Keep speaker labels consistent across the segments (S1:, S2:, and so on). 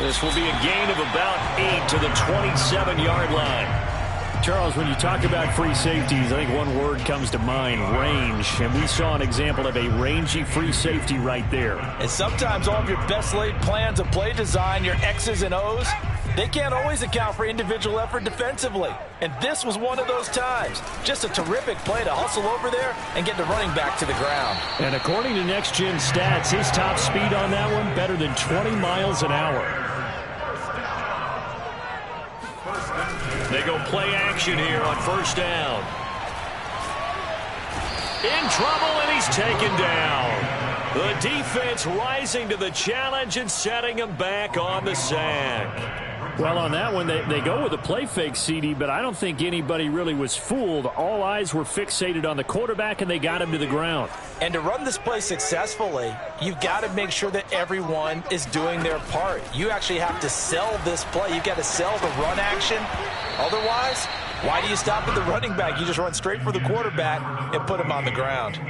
S1: This will be a gain of about 8 to the 27-yard line.
S2: Charles, when you talk about free safeties, I think one word comes to mind, range. And we saw an example of a rangy free safety right there.
S3: And sometimes all of your best laid plans of play design, your X's and O's, they can't always account for individual effort defensively. And this was one of those times. Just a terrific play to hustle over there and get the running back to the ground.
S2: And according to Next Gen Stats, his top speed on that one, better than 20 miles an hour.
S1: They go play action here on first down. In trouble, and he's taken down. The defense rising to the challenge and setting him back on the sack.
S2: Well, on that one, they go with a play fake, CD, but I don't think anybody really was fooled. All eyes were fixated on the quarterback, and they got him to the ground.
S3: And to run this play successfully, you've got to make sure that everyone is doing their part. You actually have to sell this play. You've got to sell the run action. Otherwise, why do you stop at the running back? You just run straight for the quarterback and put him on the ground.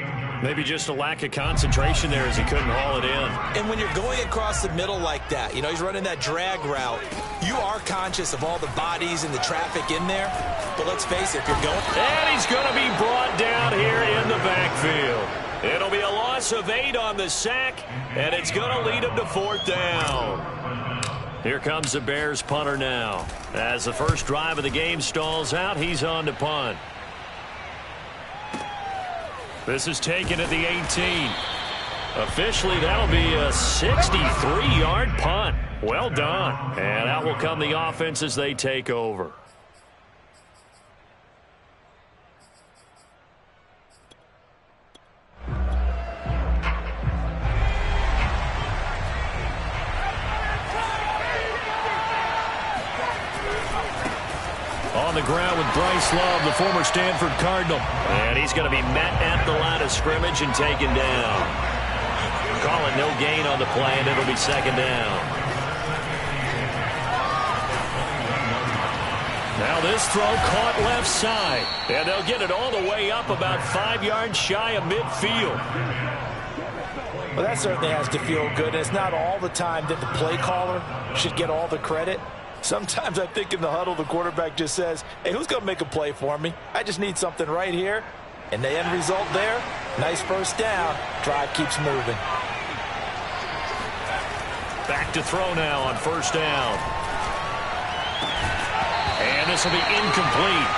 S1: Maybe just a lack of concentration there as he couldn't haul it in.
S3: And when you're going across the middle like that, you know, he's running that drag route, you are conscious of all the bodies and the traffic in there. But let's face it, if you're going...
S1: And he's going to be brought down here in the backfield. It'll be a loss of 8 on the sack, and it's going to lead him to 4th down. Here comes the Bears punter now. As the first drive of the game stalls out, he's on to punt. This is taken at the 18. Officially, that'll be a 63-yard punt. Well done. And out will come the offense as they take over. On the ground with Bryce Love, the former Stanford Cardinal. And he's going to be met at the line of scrimmage and taken down. Call it no gain on the play, and it'll be 2nd down. Now this throw caught left side. And they'll get it all the way up about 5 yards shy of midfield.
S3: Well, that certainly has to feel good. And it's not all the time that the play caller should get all the credit. Sometimes I think in the huddle, the quarterback just says, hey, who's going to make a play for me? I just need something right here. And the end result there, nice first down. Drive keeps moving.
S1: Back to throw now on first down. And this will be incomplete.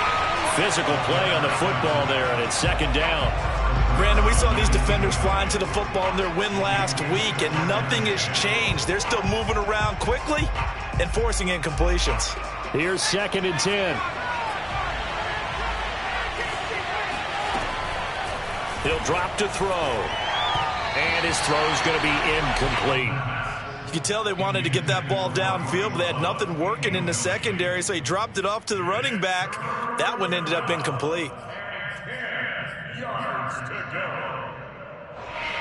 S1: Physical play on the football there, and it's 2nd down.
S3: Brandon, we saw these defenders flying to the football in their win last week, and nothing has changed. They're still moving around quickly and forcing incompletions.
S2: Here's 2nd and 10.
S1: He'll drop to throw. And his throw's going to be incomplete.
S3: You could tell they wanted to get that ball downfield, but they had nothing working in the secondary, so he dropped it off to the running back. That one ended up incomplete.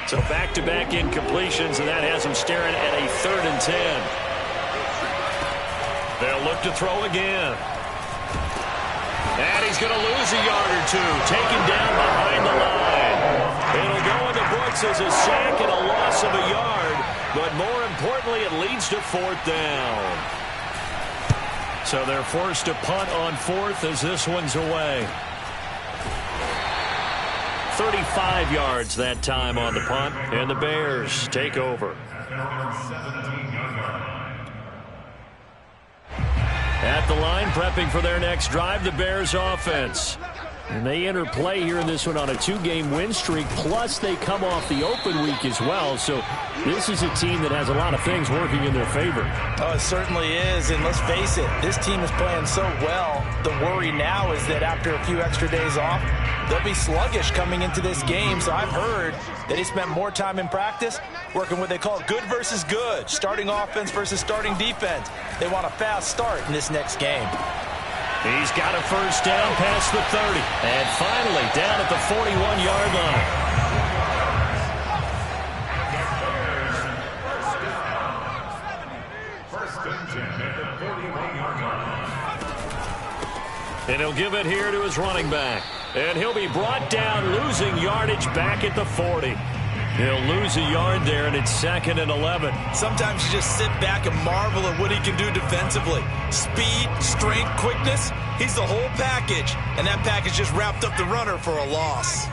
S1: So back-to-back incompletions, and that has him staring at a 3rd and 10. They'll look to throw again. And he's going to lose a yard or two, taken down behind the line. It'll go in the books as a sack and a loss of a yard, but more importantly, it leads to 4th down. So they're forced to punt on 4th as this one's away. 35 yards that time on the punt, and the Bears take over. At the line, prepping for their next drive, the Bears offense. And they enter play here in this one on a 2-game win streak, plus they come off the open week as well. So this is a team that has a lot of things working in their favor.
S3: Oh, it certainly is, and let's face it, this team is playing so well. The worry now is that after a few extra days off, they'll be sluggish coming into this game. So I've heard that they spent more time in practice working what they call good versus good, starting offense versus starting defense. They want a fast start in this next game.
S1: He's got a first down past the 30. And finally down at the 41-yard line. And he'll give it here to his running back. And he'll be brought down, losing yardage back at the 40.
S2: He'll lose a yard there, and it's 2nd and 11.
S3: Sometimes you just sit back and marvel at what he can do defensively. Speed, strength, quickness, he's the whole package. And that package just wrapped up the runner for a loss.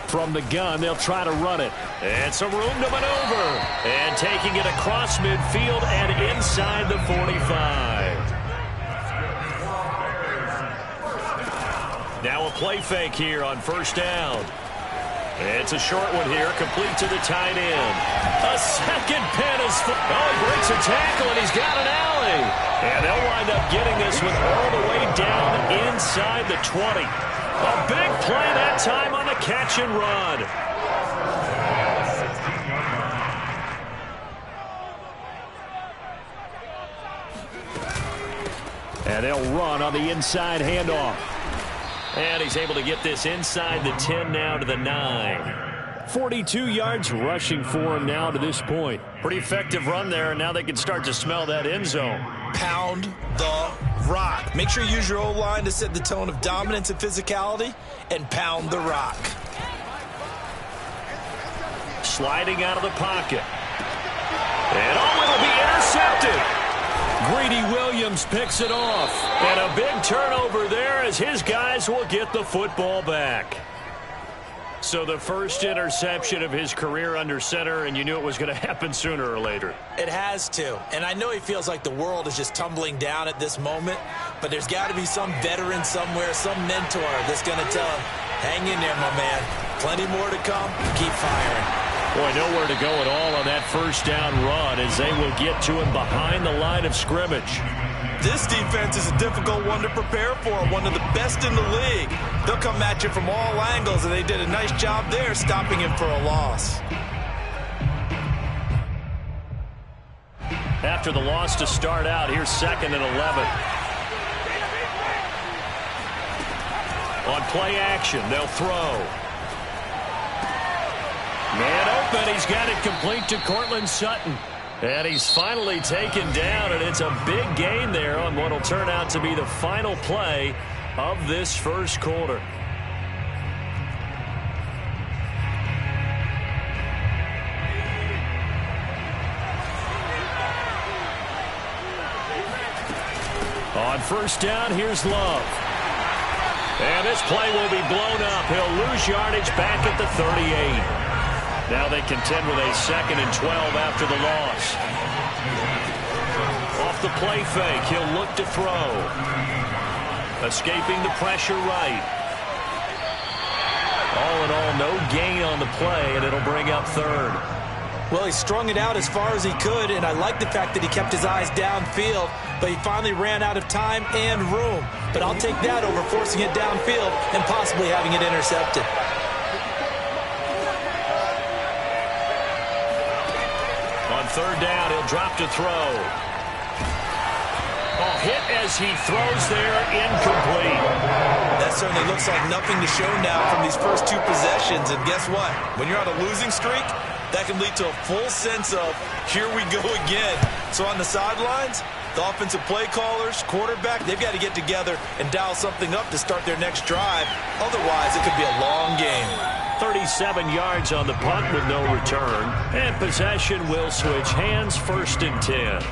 S2: From the gun, they'll try to run it. And some room to maneuver. And taking it across midfield and inside the 45. Now a play fake here on 1st down. It's a short one here, complete to the tight end. A second pen is... Oh, he breaks a tackle, and he's got an alley. And they'll wind up getting this one all the way down inside the 20. A big play that time on the catch and run. And they'll run on the inside handoff. And he's able to get this inside the 10 now to the 9. 42 yards rushing for him now to this point. Pretty effective run there, and now they can start to smell that end zone.
S3: Pound the rock. Make sure you use your O-line to set the tone of dominance and physicality, and pound the rock.
S2: Sliding out of the pocket. And it'll be intercepted. Greedy Williams picks it off. And a big turnover there as his guys will get the football back. So the first interception of his career under center, and you knew it was going to happen sooner or later.
S3: It has to. And I know he feels like the world is just tumbling down at this moment, but there's got to be some veteran somewhere, some mentor that's going to tell him, hang in there, my man. Plenty more to come. Keep firing.
S2: Boy, nowhere to go at all on that 1st down run as they will get to him behind the line of scrimmage.
S3: This defense is a difficult one to prepare for, one of the best in the league. They'll come at you from all angles, and they did a nice job there stopping him for a loss.
S2: After the loss to start out, here's 2nd and 11. On play action, they'll throw. Man open, he's got it complete to Courtland Sutton. And he's finally taken down, and it's a big gain there on what will turn out to be the final play of this first quarter. On 1st down, here's Love. And this play will be blown up. He'll lose yardage back at the 38. Now they contend with a 2nd and 12 after the loss. Off the play fake, he'll look to throw. Escaping the pressure right. All in all, no gain on the play, and it'll bring up 3rd.
S3: Well, he strung it out as far as he could, and I like the fact that he kept his eyes downfield, but he finally ran out of time and room. But I'll take that over forcing it downfield and possibly having it intercepted.
S2: On 3rd down, he'll drop to throw. Oh, hit as he throws there, incomplete.
S3: That certainly looks like nothing to show now from these first 2 possessions. And guess what? When you're on a losing streak, that can lead to a full sense of, here we go again. So on the sidelines, the offensive play callers, quarterback, they've got to get together and dial something up to start their next drive. Otherwise, it could be a long game.
S2: 37 yards on the punt with no return. And possession will switch hands, 1st and 10.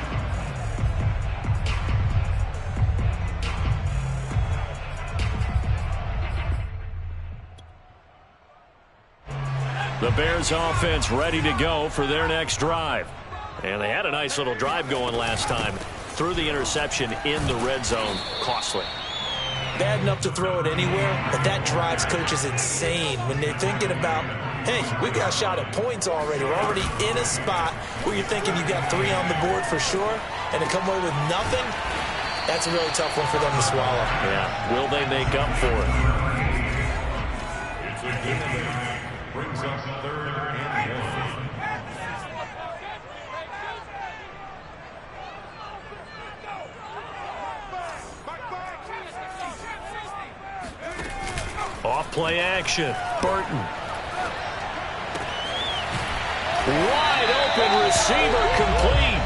S2: The Bears offense ready to go for their next drive. And they had a nice little drive going last time. Threw the interception in the red zone. Costly.
S3: Bad enough to throw it anywhere, but that drives coaches insane when they're thinking about, hey, we've got a shot at points already. We're already in a spot where you're thinking you've got 3 on the board for sure, and to come away with nothing, that's a really tough one for them to swallow.
S2: Yeah, will they make up for it?
S4: Brings up 3rd and 1.
S2: Off play action. Burton. Wide open receiver complete.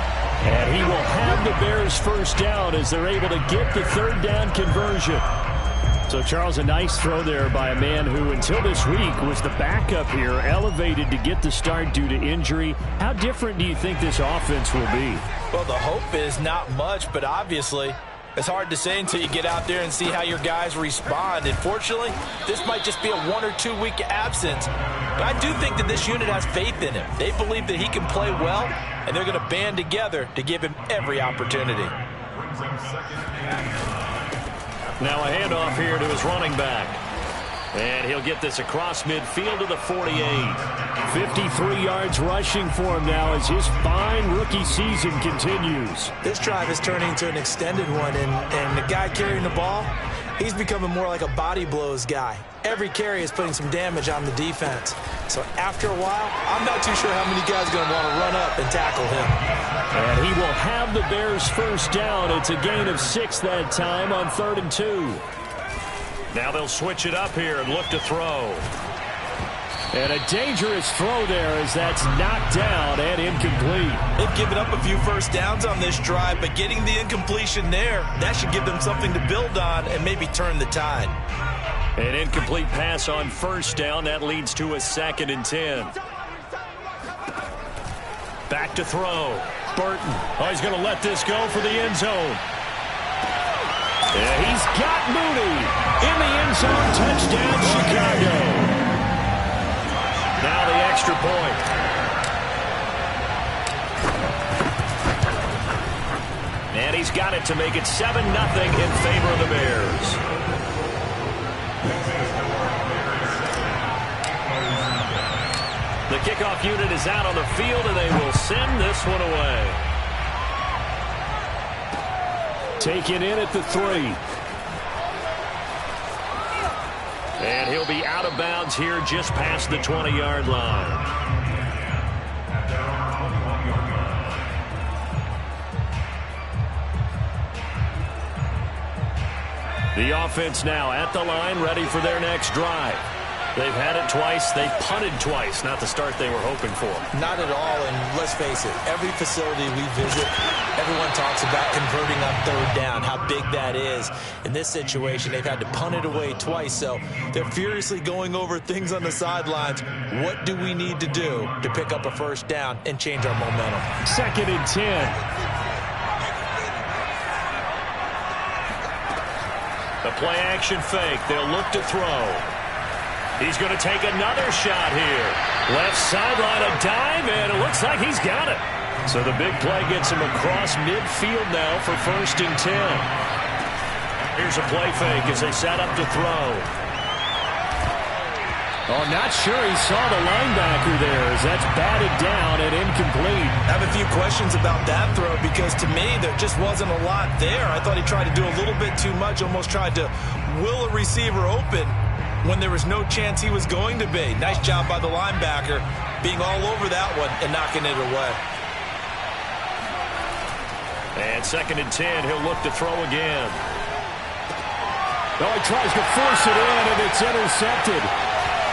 S2: And he will have the Bears 1st down as they're able to get the 3rd down conversion. So, Charles, a nice throw there by a man who, until this week, was the backup here, elevated to get the start due to injury. How different do you think this offense will be?
S3: Well, the hope is not much, but obviously it's hard to say until you get out there and see how your guys respond. And fortunately, this might just be a 1 or 2 week absence. But I do think that this unit has faith in him. They believe that he can play well, and they're going to band together to give him every opportunity.
S1: Now a handoff here to his running back. And he'll get this across midfield to the 48.
S2: 53 yards rushing for him now as his fine rookie season continues.
S3: This drive is turning into an extended one, and the guy carrying the ball, he's becoming more like a body blows guy. Every carry is putting some damage on the defense. So after a while, I'm not too sure how many guys are going to want to run up and tackle him.
S2: And he will have the Bears first down. It's a gain of 6 that time on 3rd and 2.
S1: Now they'll switch it up here and look to throw.
S2: And a dangerous throw there as that's knocked down and incomplete.
S3: They've given up a few first downs on this drive, but getting the incompletion there, that should give them something to build on and maybe turn the tide.
S1: An incomplete pass on first down. That leads to a 2nd and 10. Back to throw. Burton. Oh, he's going to let this go for the end zone.
S2: Yeah, he's got Mooney in the end zone. Touchdown, Chicago.
S1: Now the extra point. And he's got it to make it 7-0 in favor of the Bears. The kickoff unit is out on the field, and they will send this one away.
S2: Taken in at the 3.
S1: And he'll be out of bounds here just past the 20-yard line. The offense now at the line, ready for their next drive. They've had it twice. They've punted twice. Not the start they were hoping for.
S3: Not at all, and let's face it, every facility we visit, everyone talks about converting on 3rd down, how big that is. In this situation, they've had to punt it away twice, so they're furiously going over things on the sidelines. What do we need to do to pick up a first down and change our momentum?
S2: 2nd and 10.
S1: The play action fake. They'll look to throw. He's going to take another shot here. Left sideline, a dive, and it looks like he's got it. So the big play gets him across midfield now for 1st and 10. Here's a play fake as they set up to throw.
S2: Oh, not sure he saw the linebacker there as that's batted down and incomplete.
S3: I have a few questions about that throw because to me there just wasn't a lot there. I thought he tried to do a little bit too much, almost tried to will a receiver open when there was no chance he was going to be. Nice job by the linebacker being all over that one and knocking it away.
S1: And 2nd and 10, he'll look to throw again.
S2: Oh, he tries to force it in, and it's intercepted.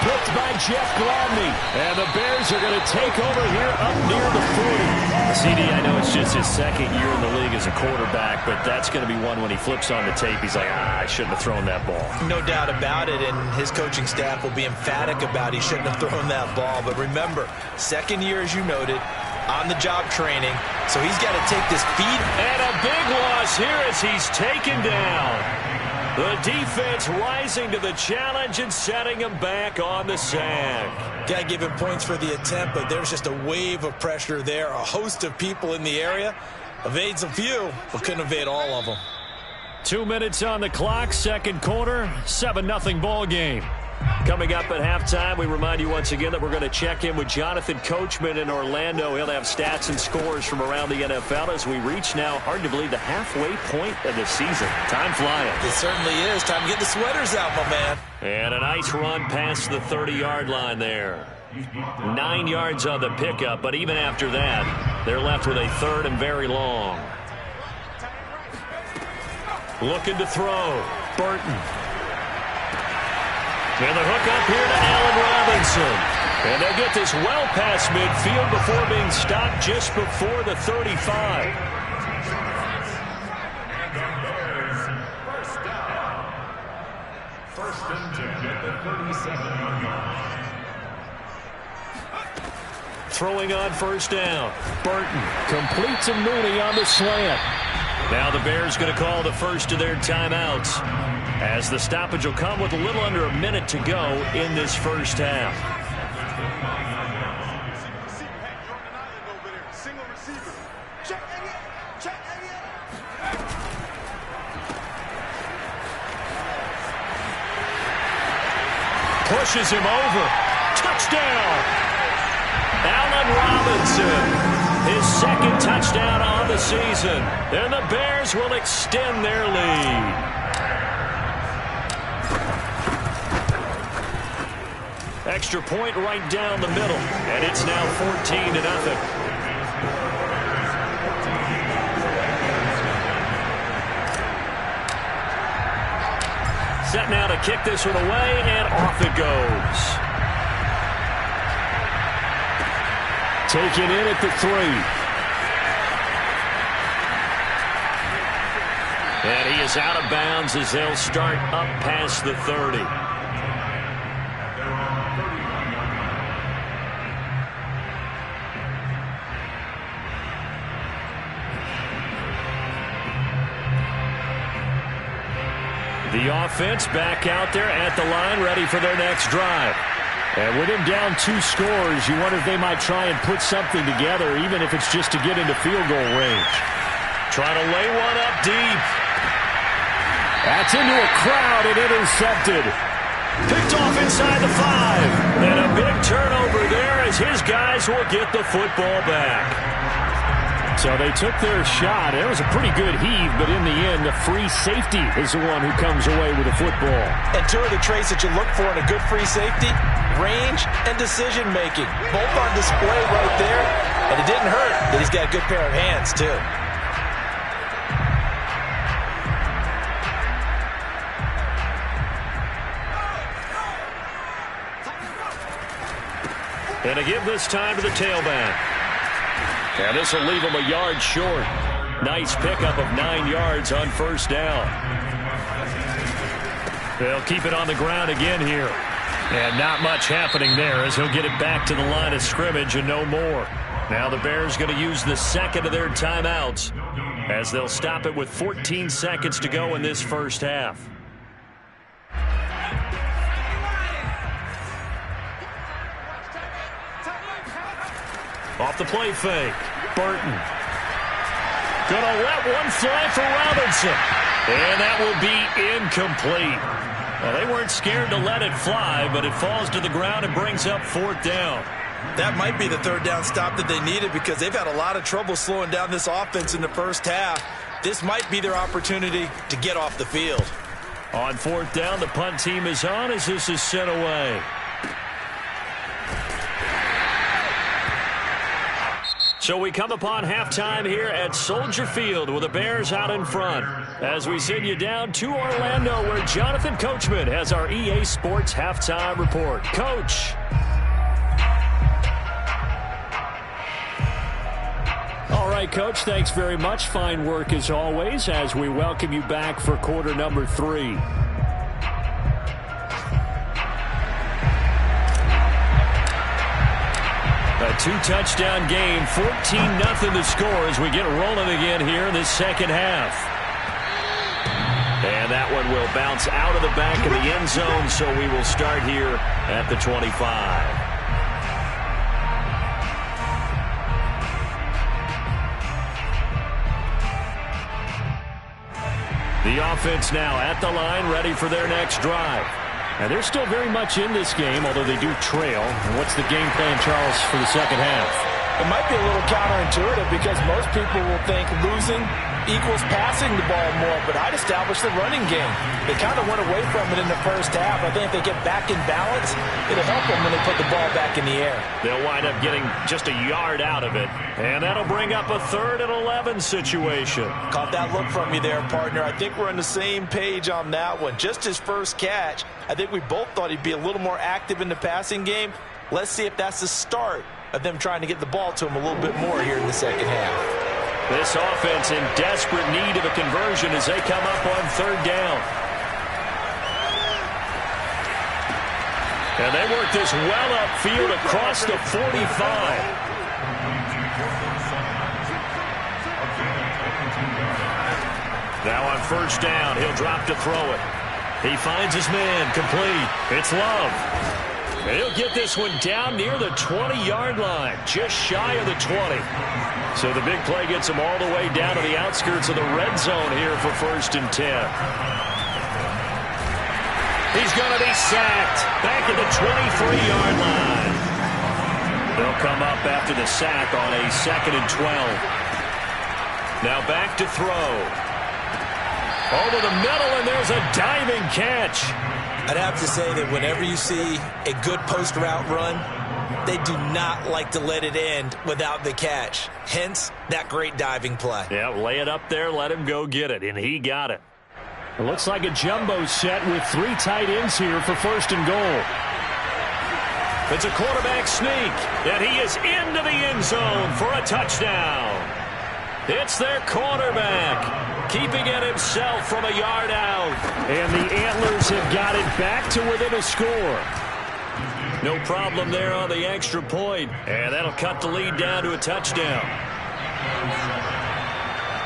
S2: Picked by Jeff Gladney. And the Bears are going to take over here up near the 40.
S1: CD, I know it's just his 2nd year in the league as a quarterback, but that's going to be one when he flips on the tape, he's like, I shouldn't have thrown that ball.
S3: No doubt about it, and his coaching staff will be emphatic about he shouldn't have thrown that ball. But remember, 2nd year, as you noted, on-the-job training, so he's got to take this feed.
S1: And a big loss here as he's taken down. The defense rising to the challenge and setting him back on the sack.
S3: Got to give him points for the attempt, but there's just a wave of pressure there. A host of people in the area. Evades a few, but couldn't evade all of them.
S1: 2 minutes on the clock, 2nd quarter, 7-0 ball game. Coming up at halftime, we remind you once again that we're going to check in with Jonathan Coachman in Orlando. He'll have stats and scores from around the NFL as we reach now, hard to believe, the halfway point of the season. Time flying.
S3: It certainly is. Time to get the sweaters out, my man.
S1: And a nice run past the 30-yard line there. 9 yards on the pickup, but even after that, they're left with a 3rd and very long. Looking to throw. Burton. And the hook up here to Allen Robinson. And they'll get this well past midfield before being stopped just before the 35.
S4: 37 yards.
S2: Throwing on first down. Burton completes a Mooney on the slant. Now the Bears going to call the first of their timeouts, as the stoppage will come with a little under a minute to go in this first half. Pushes him over. Touchdown! Allen Robinson, his second touchdown on the season. And the Bears will extend their lead. Extra point right down the middle, and it's now 14-0. Set now to kick this one away, and off it goes. Taken in at the 3. And he is out of bounds as they'll start up past the 30. The offense back out there at the line, ready for their next drive. And with him down 2 scores, you wonder if they might try and put something together, even if it's just to get into field goal range. Trying to lay one up deep. That's into a crowd and intercepted. Picked off inside the 5. And a big turnover there as his guys will get the football back. So they took their shot. It was a pretty good heave, but in the end, the free safety is the one who comes away with the football.
S3: And 2 of the traits that you look for in a good free safety, range and decision-making. Both on display right there. And it didn't hurt that he's got a good pair of hands, too.
S2: And to give this time to the tailback. And this will leave him a yard short. Nice pickup of 9 yards on first down. They'll keep it on the ground again here. And not much happening there as he'll get it back to the line of scrimmage and no more. Now the Bears going to use the second of their timeouts as they'll stop it with 14 seconds to go in this first half. Off the play fake. Burton. Gonna let one fly for Robinson. And that will be incomplete. Well, they weren't scared to let it fly, but it falls to the ground and brings up 4th down.
S3: That might be the 3rd down stop that they needed because they've had a lot of trouble slowing down this offense in the first half. This might be their opportunity to get off the field.
S2: On 4th down, the punt team is on as this is sent away. So we come upon halftime here at Soldier Field with the Bears out in front. As we send you down to Orlando where Jonathan Coachman has our EA Sports halftime report. Coach. All right, Coach, thanks very much. Fine work as always as we welcome you back for quarter number 3. A 2-touchdown game, 14-0 the score as we get rolling again here in this second half. And that one will bounce out of the back of the end zone, so we will start here at the 25. The offense now at the line, ready for their next drive. And they're still very much in this game, although they do trail. And what's the game plan, Charles, for the second half?
S3: It might be a little counterintuitive because most people will think losing equals passing the ball more, but I'd establish the running game. They kind of went away from it in the first half. I think if they get back in balance, it'll help them when they put the ball back in the air.
S2: They'll wind up getting just a yard out of it, and that'll bring up a 3rd and 11 situation.
S3: Caught that look from you there, partner. I think we're on the same page on that one. Just his first catch, I think we both thought he'd be a little more active in the passing game. Let's see if that's the start of them trying to get the ball to him a little bit more here in the second half.
S2: This offense in desperate need of a conversion as they come up on 3rd down. And they work this well upfield across the 45. Now on first down, he'll drop to throw it. He finds his man, complete. It's Love. And he'll get this one down near the 20-yard line, just shy of the 20. So the big play gets him all the way down to the outskirts of the red zone here for 1st and 10. He's going to be sacked back at the 23-yard line. They'll come up after the sack on a 2nd and 12. Now back to throw. Over the middle, and there's a diving catch.
S3: I'd have to say that whenever you see a good post route run, they do not like to let it end without the catch. Hence, that great diving play.
S2: Yeah, lay it up there, let him go get it, and he got it. It looks like a jumbo set with 3 tight ends here for 1st and goal. It's a quarterback sneak, and he is into the end zone for a touchdown. It's their quarterback, keeping it himself from a yard out. And the Antlers have got it back to within a score. No problem there on the extra point, and that'll cut the lead down to a touchdown.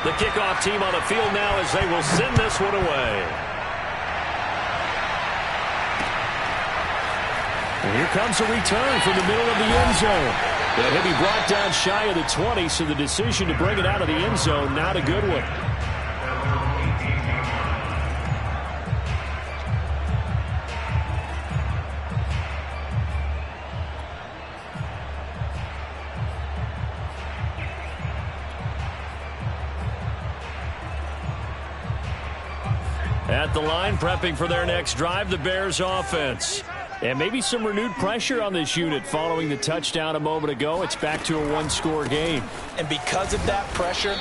S2: The kickoff team on the field now as they will send this one away. And here comes a return from the middle of the end zone. And he'll be brought down shy of the 20, so the decision to bring it out of the end zone, not a good one. At the line, prepping for their next drive, the Bears offense. And maybe some renewed pressure on this unit following the touchdown a moment ago. It's back to a one-score game.
S3: And because of that pressure,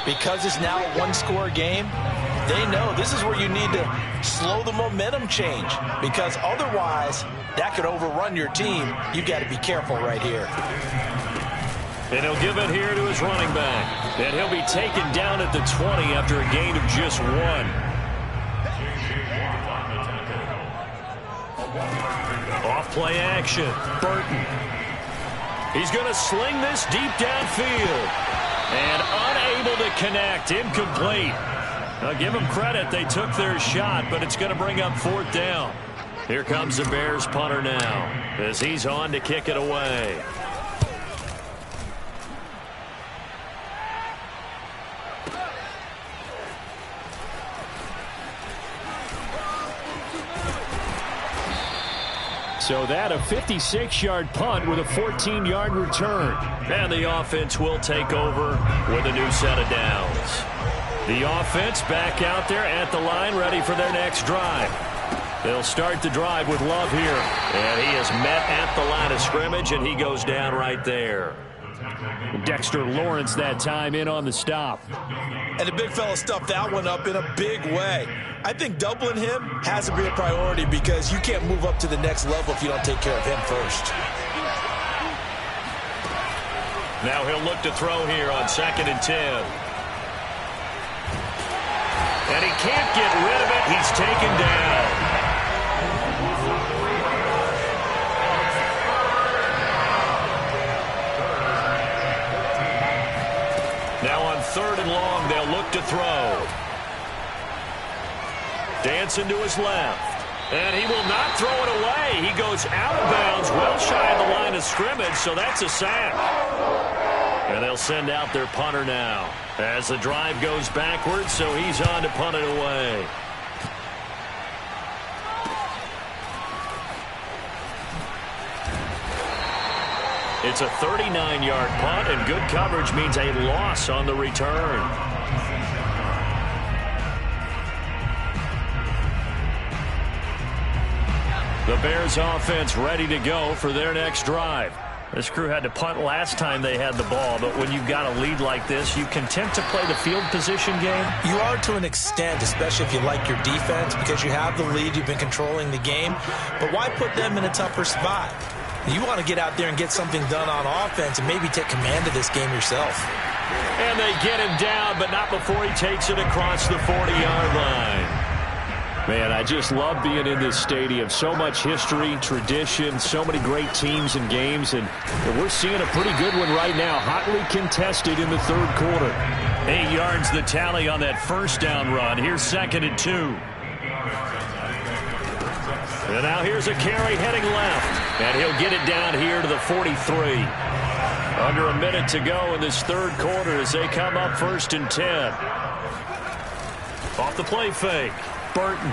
S3: because it's now a one-score game, they know this is where you need to slow the momentum change. Because otherwise, that could overrun your team. You've got to be careful right here.
S2: And he'll give it here to his running back. And he'll be taken down at the 20 after a gain of just 1. Off-play action. Burton. He's going to sling this deep downfield. And unable to connect. Incomplete. I'll give them credit. They took their shot, but it's going to bring up 4th down. Here comes the Bears punter now as he's on to kick it away. So that a 56-yard punt with a 14-yard return. And the offense will take over with a new set of downs. The offense back out there at the line, ready for their next drive. They'll start the drive with Love here. And he is met at the line of scrimmage, and he goes down right there. Dexter Lawrence that time in on the stop.
S3: And the big fella stuffed that one up in a big way. I think doubling him has to be a priority because you can't move up to the next level if you don't take care of him first.
S2: Now he'll look to throw here on 2nd and 10. And he can't get rid of it. He's taken down. Now on 3rd and long, they'll look to throw. Dancing to his left. And he will not throw it away. He goes out of bounds, well shy of the line of scrimmage, so that's a sack. And they'll send out their punter now as the drive goes backwards, so he's on to punt it away. It's a 39-yard punt, and good coverage means a loss on the return. The Bears offense ready to go for their next drive. This crew had to punt last time they had the ball, but when you've got a lead like this, you can tend to play the field position game.
S3: You are to an extent, especially if you like your defense, because you have the lead, you've been controlling the game. But why put them in a tougher spot? You want to get out there and get something done on offense and maybe take command of this game yourself.
S2: And they get him down, but not before he takes it across the 40-yard line. Man, I just love being in this stadium. So much history, tradition, so many great teams and games, and we're seeing a pretty good one right now. Hotly contested in the third quarter. 8 yards the tally on that first down run. Here's 2nd and 2. And now here's a carry heading left, and he'll get it down here to the 43. Under a minute to go in this third quarter as they come up 1st and 10. Off the play fake. Burton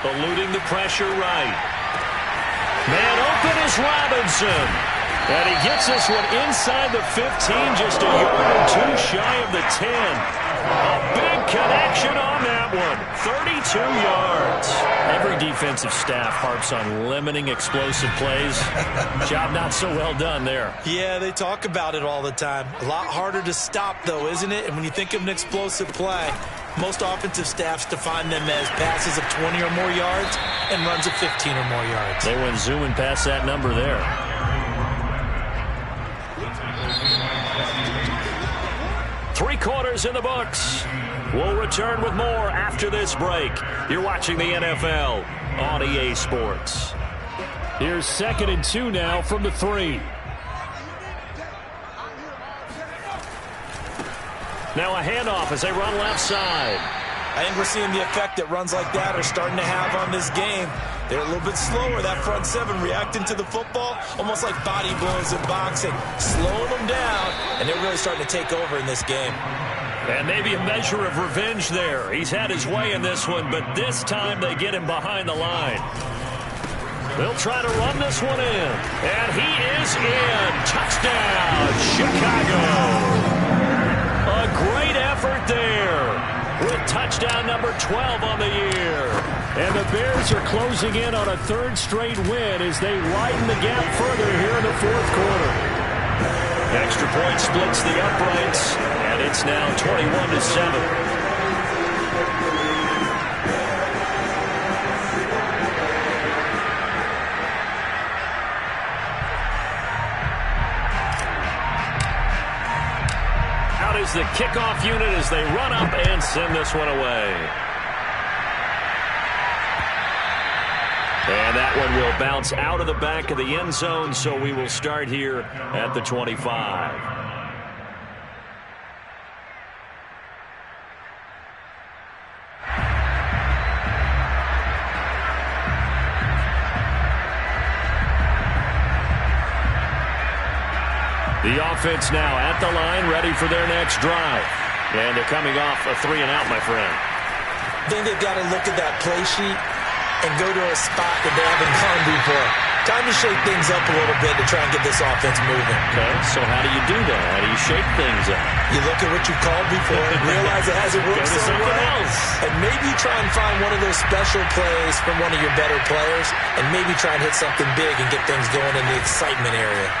S2: eluding the pressure right. Man open is Robinson. And he gets this one inside the 15, just a yard or two shy of the 10. A big connection on that one. 32 yards. Every defensive staff harps on limiting explosive plays. Job not so well done there.
S3: Yeah, they talk about it all the time. A lot harder to stop, though, isn't it? And when you think of an explosive play, most offensive staffs define them as passes of 20 or more yards and runs of 15 or more yards.
S2: They went zooming past that number there. Three quarters in the books. We'll return with more after this break. You're watching the NFL on EA Sports. Here's 2nd and 2 now from the 3. Now a handoff as they run left side.
S3: I think we're seeing the effect that runs like that are starting to have on this game. They're a little bit slower, that front seven, reacting to the football, almost like body blows in boxing, slowing them down, and they're really starting to take over in this game.
S2: And maybe a measure of revenge there. He's had his way in this one, but this time they get him behind the line. They'll try to run this one in, and he is in. Touchdown, Chicago. A great effort there with touchdown number 12 on the year. And the Bears are closing in on a third straight win as they widen the gap further here in the fourth quarter. Extra point splits the uprights, and it's now 21-7. Is the kickoff unit as they run up and send this one away. And that one will bounce out of the back of the end zone, so we will start here at the 25. The offense now at the line, ready for their next drive. And they're coming off a 3-and-out, my friend.
S3: I think they've got to look at that play sheet and go to a spot that they haven't gone before. Time to shake things up a little bit to try and get this offense moving.
S2: Okay, so how do you do that? How do you shake things up?
S3: You look at what you called before and realize it hasn't worked so well. And maybe try and find one of those special plays from one of your better players and maybe try and hit something big and get things going in the excitement area.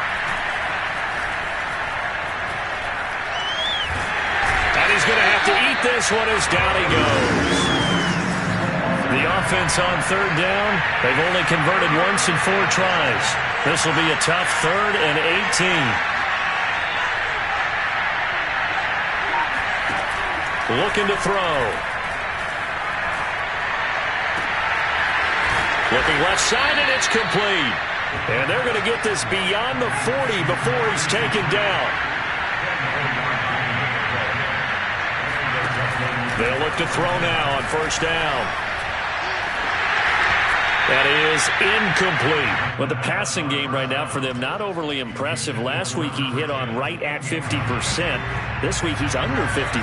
S2: He's going to have to eat this one as down he goes. The offense on third down, they've only converted once in 4 tries. This will be a tough 3rd and 18. Looking to throw. Looking left side, and it's complete. And they're going to get this beyond the 40 before he's taken down. They'll look to throw now on first down. That is incomplete. But the passing game right now for them, not overly impressive. Last week he hit on right at 50%. This week he's under 50%.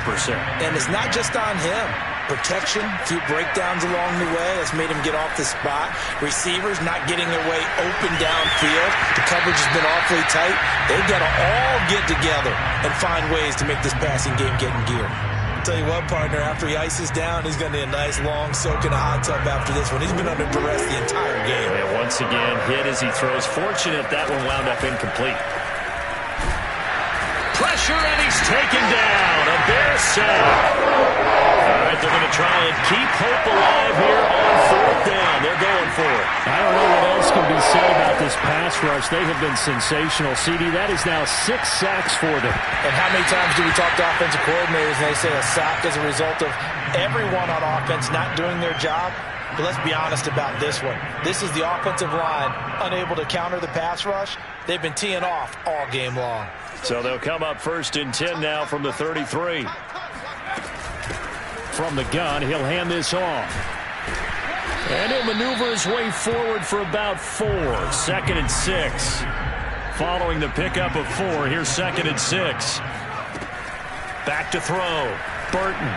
S3: And it's not just on him. Protection, a few breakdowns along the way. That's made him get off the spot. Receivers not getting their way open downfield. The coverage has been awfully tight. They've got to all get together and find ways to make this passing game get in gear. Tell you what, partner, after he ices down, he's going to need a nice long soak in a hot tub after this one. He's been under duress the entire game.
S2: And once again, hit as he throws. Fortunate that one wound up incomplete. Pressure, and he's taken down. A Bear sack. All right,
S1: right, they're going to try and keep hope alive here on 4th down. They're going for it.
S2: I don't know what else can be said about this pass rush. They have been sensational. CD, that is now 6 sacks for them.
S3: And how many times do we talk to offensive coordinators and they say a sack is a result of everyone on offense not doing their job? But let's be honest about this one. This is the offensive line unable to counter the pass rush. They've been teeing off all game long.
S1: So they'll come up 1st and 10 now from the 33.
S2: From the gun, he'll hand this off. And he'll maneuver his way forward for about 4. 2nd and 6. Following the pickup of 4, here's 2nd and 6.
S1: Back to throw. Burton.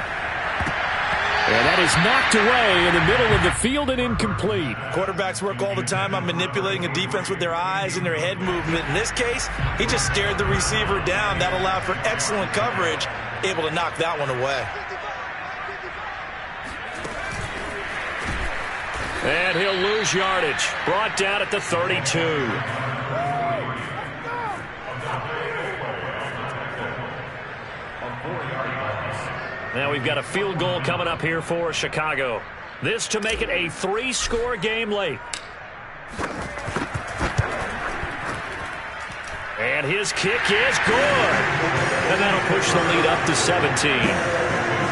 S2: And that is knocked away in the middle of the field and incomplete.
S3: Quarterbacks work all the time on manipulating a defense with their eyes and their head movement. In this case, he just stared the receiver down. That allowed for excellent coverage, able to knock that one away.
S1: And he'll lose yardage. Brought down at the 32. Now we've got a field goal coming up here for Chicago. This to make it a 3-score game late. And his kick is good. And that'll push the lead up to 17.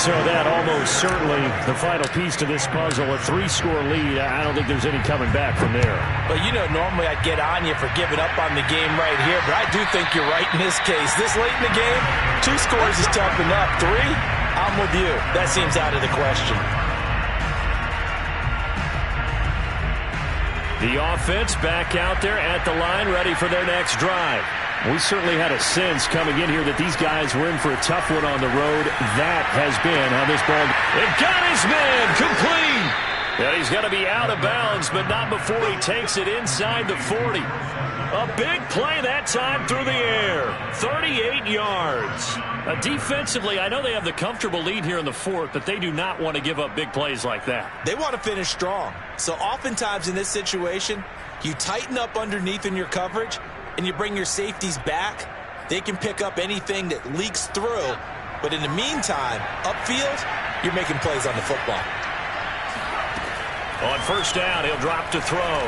S2: So that almost certainly the final piece to this puzzle, a 3-score lead. I don't think there's any coming back from there.
S3: But, you know, normally I'd get on you for giving up on the game right here, but I do think you're right in this case. This late in the game, 2 scores is tough enough. 3, I'm with you. That seems out of the question.
S1: The offense back out there at the line, ready for their next drive.
S2: We certainly had a sense coming in here that these guys were in for a tough one on the road. That has been how this ball...
S1: It got his man complete. And he's going to be out of bounds, but not before he takes it inside the 40. A big play that time through the air. 38 yards. Defensively, I know they have the comfortable lead here in the 4th, but they do not want to give up big plays like that.
S3: They want to finish strong. So oftentimes in this situation, you tighten up underneath in your coverage, and you bring your safeties back. They can pick up anything that leaks through. But in the meantime, upfield, you're making plays on the football.
S1: On 1st down, he'll drop to throw.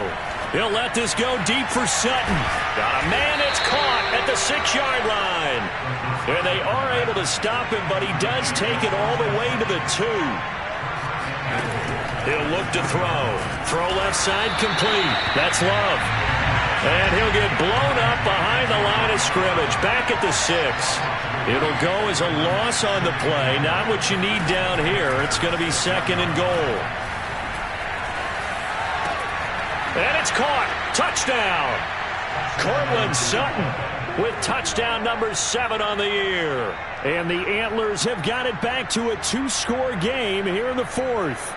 S1: He'll let this go deep for Sutton. Got a man that's caught at the 6-yard line. And they are able to stop him, but he does take it all the way to the 2. He'll look to throw. Throw left side complete. That's Love. And he'll get blown up behind the line of scrimmage. Back at the 6. It'll go as a loss on the play. Not what you need down here. It's going to be 2nd and goal. And it's caught. Touchdown. Courtland Sutton with touchdown number 7 on the year.
S2: And the Antlers have got it back to a 2-score game here in the 4th.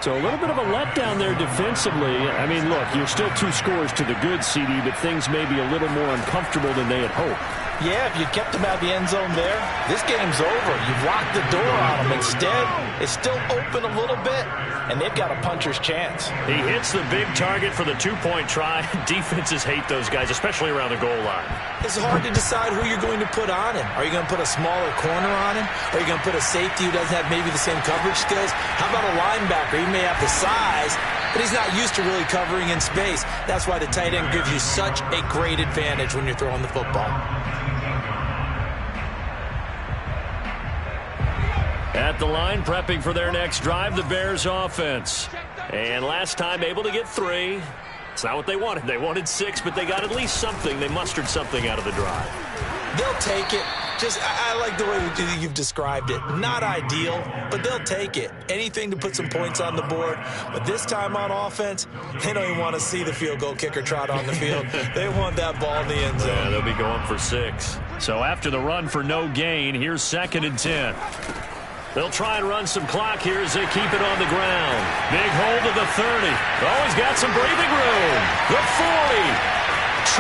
S2: So a little bit of a letdown there defensively. I mean, look, you're still 2 scores to the good, CD, but things may be a little more uncomfortable than they had hoped.
S3: Yeah, if you kept them out of the end zone there, this game's over. You've locked the door on them. Instead, it's still open a little bit, and they've got a puncher's chance.
S1: He hits the big target for the 2-point try. Defenses hate those guys, especially around the goal line.
S3: It's hard to decide who you're going to put on him. Are you going to put a smaller corner on him? Are you going to put a safety who doesn't have maybe the same coverage skills? How about a linebacker? He may have the size, but he's not used to really covering in space. That's why the tight end gives you such a great advantage when you're throwing the football.
S1: At the line, prepping for their next drive, the Bears offense. And last time able to get 3. It's not what they wanted. They wanted 6, but they got at least something. They mustered something out of the drive.
S3: They'll take it. I like the way you've described it. Not ideal, but they'll take it. Anything to put some points on the board. But this time on offense, they don't even want to see the field goal kicker trot on the field. They want that ball in the end zone.
S1: Yeah, they'll be going for 6.
S2: So after the run for no gain, here's 2nd and 10.
S1: They'll try and run some clock here as they keep it on the ground. Big hold of the 30. Always got some breathing room. The 40.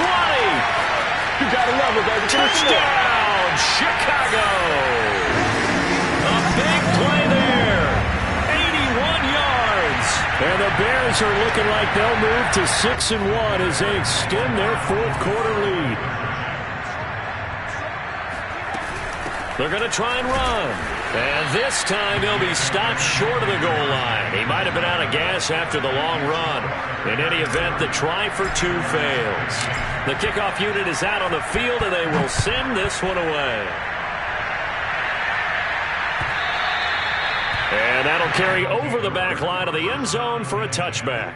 S1: 20.
S2: You gotta love it, baby.
S1: Touchdown, Chicago. A big play there. 81 yards.
S2: And the Bears are looking like they'll move to 6-1 as they extend their 4th quarter lead.
S1: They're going to try and run. And this time he'll be stopped short of the goal line. He might have been out of gas after the long run. In any event, the try for two fails. The kickoff unit is out on the field, and they will send this one away. And that'll carry over the back line of the end zone for a touchback.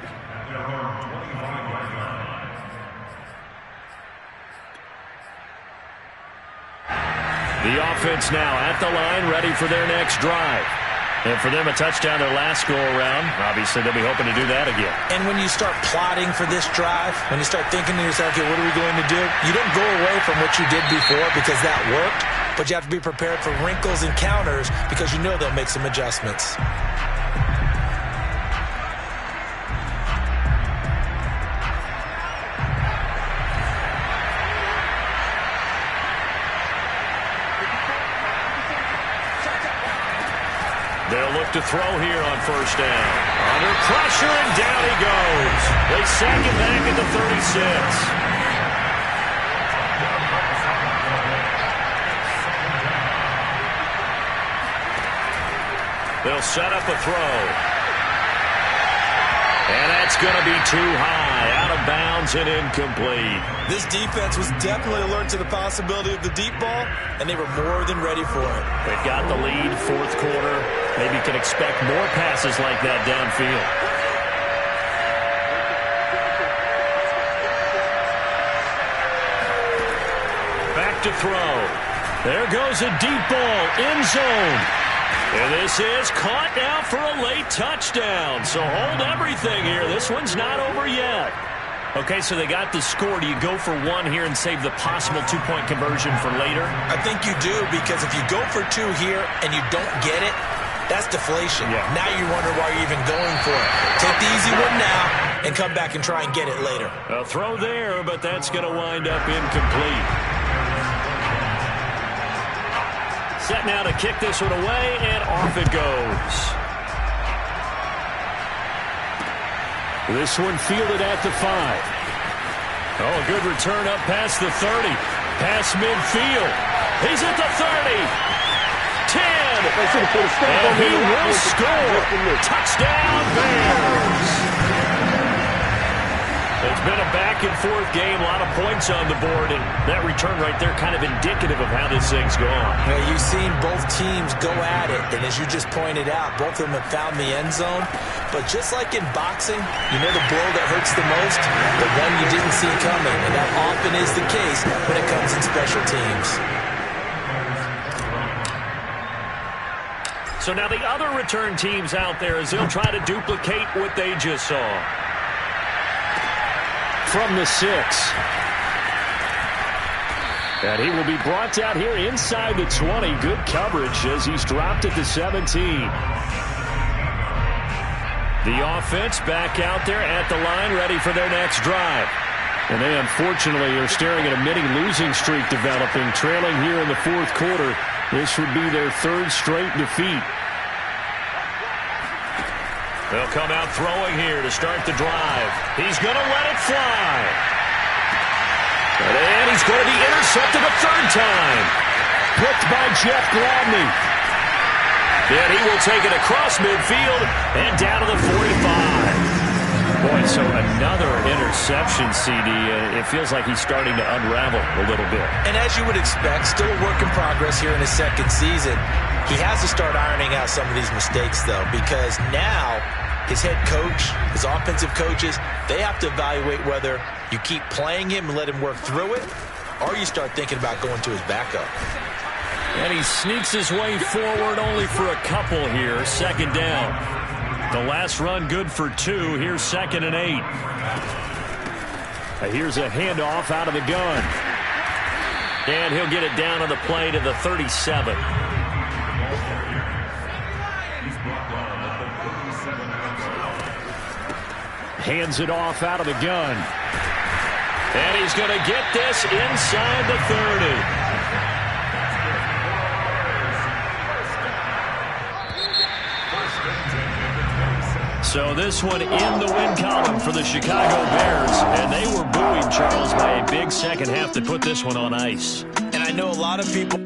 S1: The offense now at the line, ready for their next drive. And for them, a touchdown their last go-around. Obviously, they'll be hoping to do that again.
S3: And when you start plotting for this drive, when you start thinking to yourself, okay, what are we going to do? You don't go away from what you did before because that worked, but you have to be prepared for wrinkles and counters because you know they'll make some adjustments.
S1: They'll look to throw here on first down. Under pressure, and down he goes. They sack him back at the 36. They'll set up a throw. And that's going to be too high, out of bounds and incomplete.
S3: This defense was definitely alert to the possibility of the deep ball, and they were more than ready for it.
S1: They've got the lead, fourth quarter. Maybe can expect more passes like that downfield. Back to throw. There goes a deep ball, end zone. And this is caught now for a late touchdown. So hold everything here. This one's not over yet. Okay, so they got the score. Do you go for one here and save the possible two-point conversion for later?
S3: I think you do, because if you go for two here and you don't get it, that's deflation.
S1: Yeah.
S3: Now you wonder why you're even going for it. Take the easy one now and come back and try and get it later.
S1: A throw there, but that's going to wind up incomplete. Set now to kick this one away, and off it goes. This one fielded at the 5. Oh, a good return up past the 30. Past midfield. He's at the 30. 10. And he will score. Touchdown, Bears. It's been a back-and-forth game, a lot of points on the board, and that return right there kind of indicative of how this thing's gone.
S3: Well, you've seen both teams go at it, and as you just pointed out, both of them have found the end zone. But just like in boxing, you know the blow that hurts the most? The one you didn't see coming, and that often is the case when it comes in special teams.
S1: So now the other return teams out there as they'll try to duplicate what they just saw. From the 6. And he will be brought out here inside the 20. Good coverage as he's dropped at the 17. The offense back out there at the line, ready for their next drive. And they unfortunately are staring at a mini losing streak developing, trailing here in the fourth quarter. This would be their third straight defeat. They'll come out throwing here to start the drive. He's going to let it fly. And he's going to be intercepted a third time. Picked by Jeff Gladney. And he will take it across midfield and down to the 45. Boy, so another interception, CD. It feels like he's starting to unravel a little bit.
S3: And as you would expect, still a work in progress here in his second season. He has to start ironing out some of these mistakes, though, because now his head coach, his offensive coaches, they have to evaluate whether you keep playing him and let him work through it, or you start thinking about going to his backup.
S1: And he sneaks his way forward only for a couple here. Second down. The last run good for 2. Here's 2nd and 8. Here's a handoff out of the gun. And he'll get it down on the play to the 37. Hands it off out of the gun. And he's going to get this inside the 30. So this one in the win column for the Chicago Bears. And they were booing Charles by a big second half to put this one on ice.
S3: And I know a lot of people